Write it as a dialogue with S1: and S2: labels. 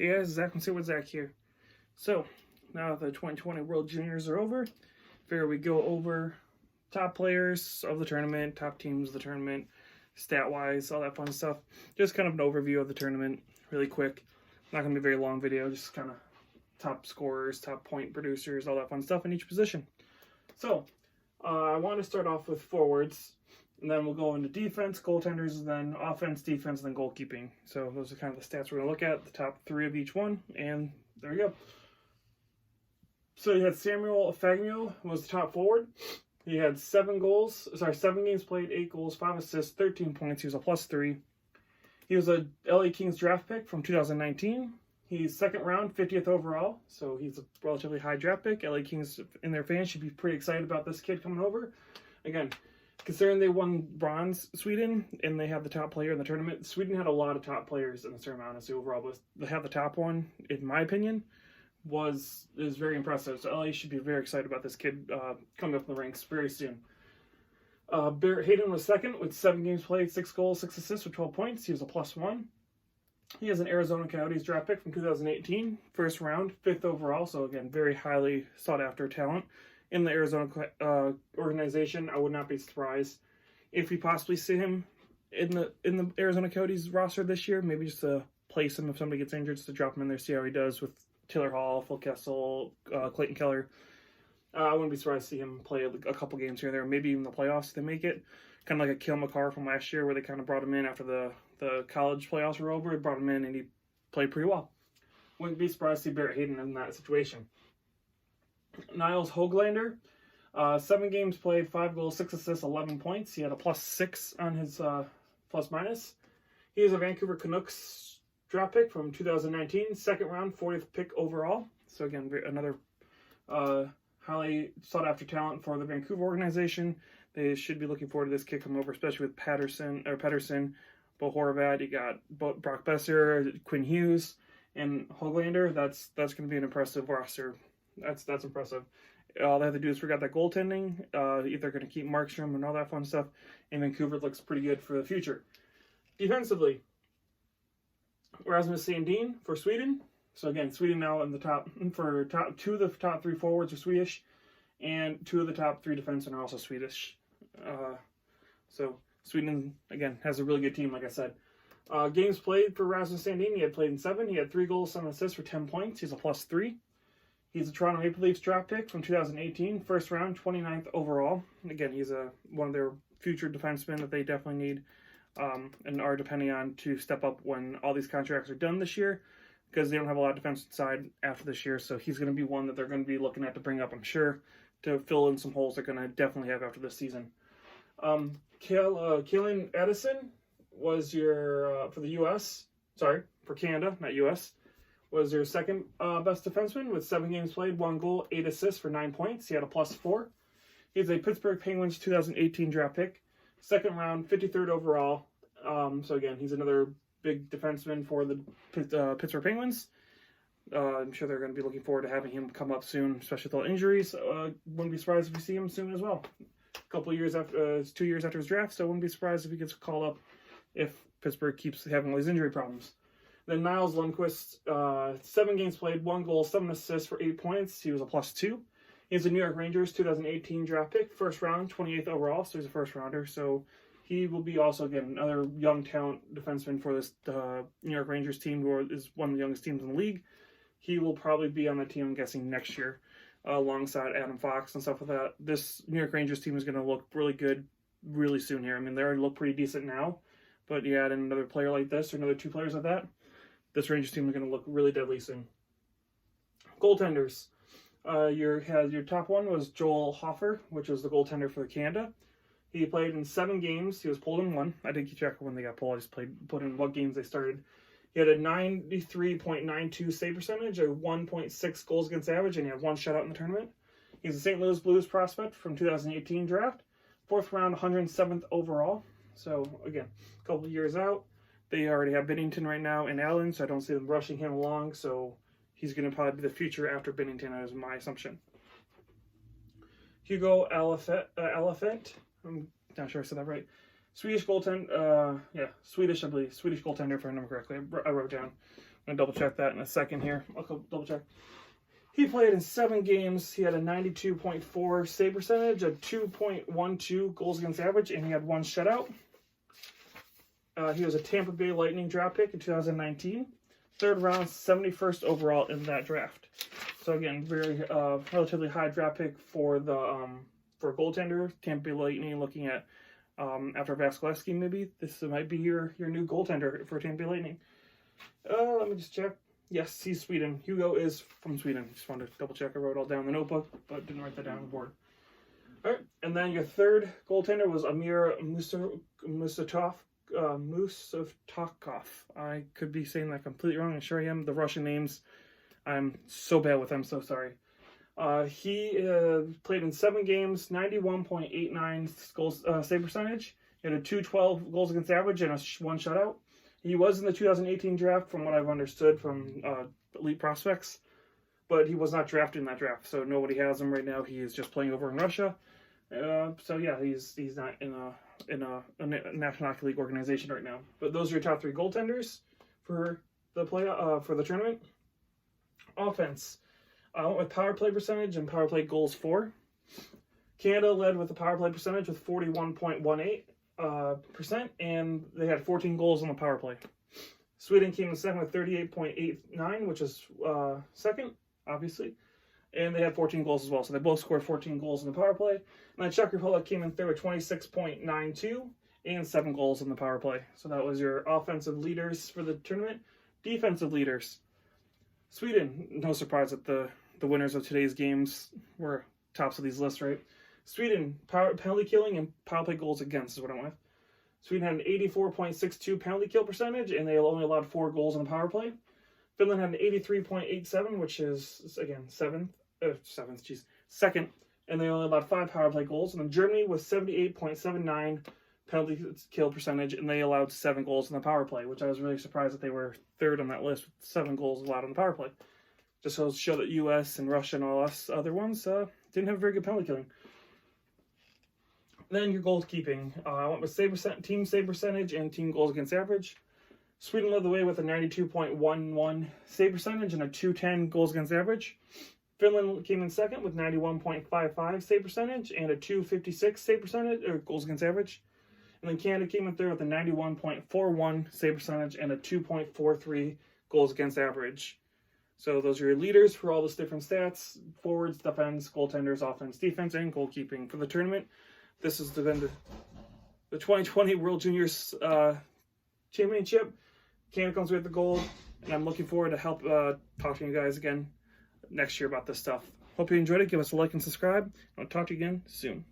S1: Hey guys, Zach from Say What Zach here. So, now that the 2020 World Juniors are over, figure we go over top players of the tournament, top teams of the tournament, stat-wise, all that fun stuff. Just kind of an overview of the tournament, really quick. Not going to be a very long video, just kind of top scorers, top point producers, all that fun stuff in each position. So, I want to start off with forwards, and then we'll go into defense, goaltenders, and then offense, defense, and then goalkeeping. So those are kind of the stats we're going to look at, the top three of each one, and there we go. So you had Samuel Fagno was the top forward. He had 7 games played, 8 goals, 5 assists, 13 points. He was a +3. He was a LA Kings draft pick from 2019. He's second round, 50th overall, so he's a relatively high draft pick. LA Kings and their fans should be pretty excited about this kid coming over. Again, considering they won bronze, Sweden, and they have the top player in the tournament, Sweden had a lot of top players in the tournament, honestly, overall. But to have the top one, in my opinion, is very impressive. So LA should be very excited about this kid coming up in the ranks very soon. Barrett Hayden was second with 7 games played, 6 goals, 6 assists with 12 points. He was a +1. He is an Arizona Coyotes draft pick from 2018, first round, 5th overall. So again, very highly sought after talent in the Arizona organization. I would not be surprised if we possibly see him in the Arizona Coyotes roster this year. Maybe just to place him if somebody gets injured, just to drop him in there, see how he does with Taylor Hall, Phil Kessel, Clayton Keller. I wouldn't be surprised to see him play a couple games here and there, maybe even the playoffs if they make it. Kind of like a Kale McCarr from last year, where they kind of brought him in after the college playoffs were over. They brought him in and he played pretty well. Wouldn't be surprised to see Barrett Hayden in that situation. Niles Höglander, 7 games played, 5 goals, 6 assists, 11 points. He had a +6 on his plus-minus. He is a Vancouver Canucks draft pick from 2019, second round, 40th pick overall. So again, another highly sought-after talent for the Vancouver organization. They should be looking forward to this kid coming over, especially with Pedersen, Bo Horvat. You got Brock Besser, Quinn Hughes, and Höglander. That's going to be an impressive roster. That's impressive. All they have to do is figure out that goaltending. If they're going to keep Markstrom and all that fun stuff, and Vancouver looks pretty good for the future. Defensively, Rasmus Sandin for Sweden. So again, Sweden now in the top 2 of the top 3 forwards are Swedish, and 2 of the top 3 defensemen are also Swedish. So Sweden again has a really good team, like I said. Games played for Rasmus Sandin, he had played in 7. He had 3 goals, 7 assists for 10 points. He's a +3. He's a Toronto Maple Leafs draft pick from 2018, first round, 29th overall. Again, he's one of their future defensemen that they definitely need and are depending on to step up when all these contracts are done this year, because they don't have a lot of defense inside after this year. So he's going to be one that they're going to be looking at to bring up, I'm sure, to fill in some holes they're going to definitely have after this season. Keelan Edison was your, for Canada, not U.S., was your second best defenseman with 7 games played, 1 goal, 8 assists for 9 points. He had a +4. He's a Pittsburgh Penguins 2018 draft pick, second round, 53rd overall. So again, he's another big defenseman for the Pittsburgh Penguins. I'm sure they're going to be looking forward to having him come up soon, especially with all injuries. Wouldn't be surprised if we see him soon as well. A couple of years after, it's 2 years after his draft, so wouldn't be surprised if he gets called up if Pittsburgh keeps having all these injury problems. Then Niles Lundqvist, 7 games played, 1 goal, 7 assists for 8 points. He was a +2. He's a New York Rangers 2018 draft pick, first round, 28th overall, so he's a first rounder. So he will be also, again, another young talent defenseman for this New York Rangers team, who is one of the youngest teams in the league. He will probably be on the team, I'm guessing, next year, alongside Adam Fox and stuff like that. This New York Rangers team is going to look really good really soon here. I mean, they already look pretty decent now, but you add in another player like this or another 2 players like that, this Rangers team is going to look really deadly soon. Goaltenders. Your top one was Joel Hofer, which was the goaltender for Canada. He played in 7 games. He was pulled in 1. I didn't keep track of when they got pulled. I just put in what games they started. He had a 93.92 save percentage, a 1.6 goals against average, and he had 1 shutout in the tournament. He's a St. Louis Blues prospect from 2018 draft, 4th round, 107th overall. So again, a couple of years out. They already have Binnington right now and Allen, so I don't see them rushing him along. So he's going to probably be the future after Binnington, is my assumption. Hugo Alafent, I'm not sure I said that right. Swedish goaltender, Swedish, I believe. Swedish goaltender, if I remember correctly. I wrote down. I'm going to double check that in a second here. I'll go double check. He played in 7 games. He had a 92.4 save percentage, a 2.12 goals against average, and he had 1 shutout. He was a Tampa Bay Lightning draft pick in 2019. 3rd round, 71st overall in that draft. So again, very relatively high draft pick for the for a goaltender. Tampa Bay Lightning looking at after Vasilevsky maybe. This might be your new goaltender for Tampa Bay Lightning. Let me just check. Yes, he's Sweden. Hugo is from Sweden. Just wanted to double check. I wrote it all down in the notebook, but didn't write that down on the board. All right, and then your 3rd goaltender was Amir Musatov. Musatokov. I could be saying that completely wrong. I'm sure I am. The Russian names, I'm so bad with them. So sorry. He played in 7 games, 91.89 goals save percentage. He had a 2.12 goals against average and a 1 shutout. He was in the 2018 draft, from what I've understood from Elite Prospects, but he was not drafted in that draft, so nobody has him right now. He is just playing over in Russia. So yeah, he's not in a National Hockey League organization right now. But those are your top 3 goaltenders for the for the tournament. Offense, I went with power play percentage and power play goals for. Canada led with the power play percentage with 41.18%, and they had 14 goals on the power play. Sweden came in second with 38.89, which is second, obviously. And they had 14 goals as well, so they both scored 14 goals in the power play. And then Czech Republic came in third with 26.92 and 7 goals in the power play. So that was your offensive leaders for the tournament. Defensive leaders. Sweden, no surprise that the winners of today's games were tops of these lists, right? Sweden, penalty killing and power play goals against is what I went with. Sweden had an 84.62 penalty kill percentage, and they only allowed 4 goals in the power play. Finland had an 83.87, which is, again, second, and they only allowed 5 power play goals. And then Germany was 78.79 penalty kill percentage, and they allowed 7 goals in the power play, which I was really surprised that they were 3rd on that list with 7 goals allowed in the power play. Just to show that U.S. and Russia and all us other ones didn't have very good penalty killing. Then your goalkeeping. I went with team save percentage and team goals against average. Sweden led the way with a 92.11 save percentage and a 210 goals against average. Finland came in second with 91.55 save percentage and a 256 save percentage, or goals against average. And then Canada came in third with a 91.41 save percentage and a 2.43 goals against average. So those are your leaders for all those different stats: forwards, defense, goaltenders, offense, defense, and goalkeeping for the tournament. This has been the 2020 World Juniors Championship. Canada comes with the gold, and I'm looking forward to help talk to you guys again next year about this stuff. Hope you enjoyed it. Give us a like and subscribe. I'll talk to you again soon.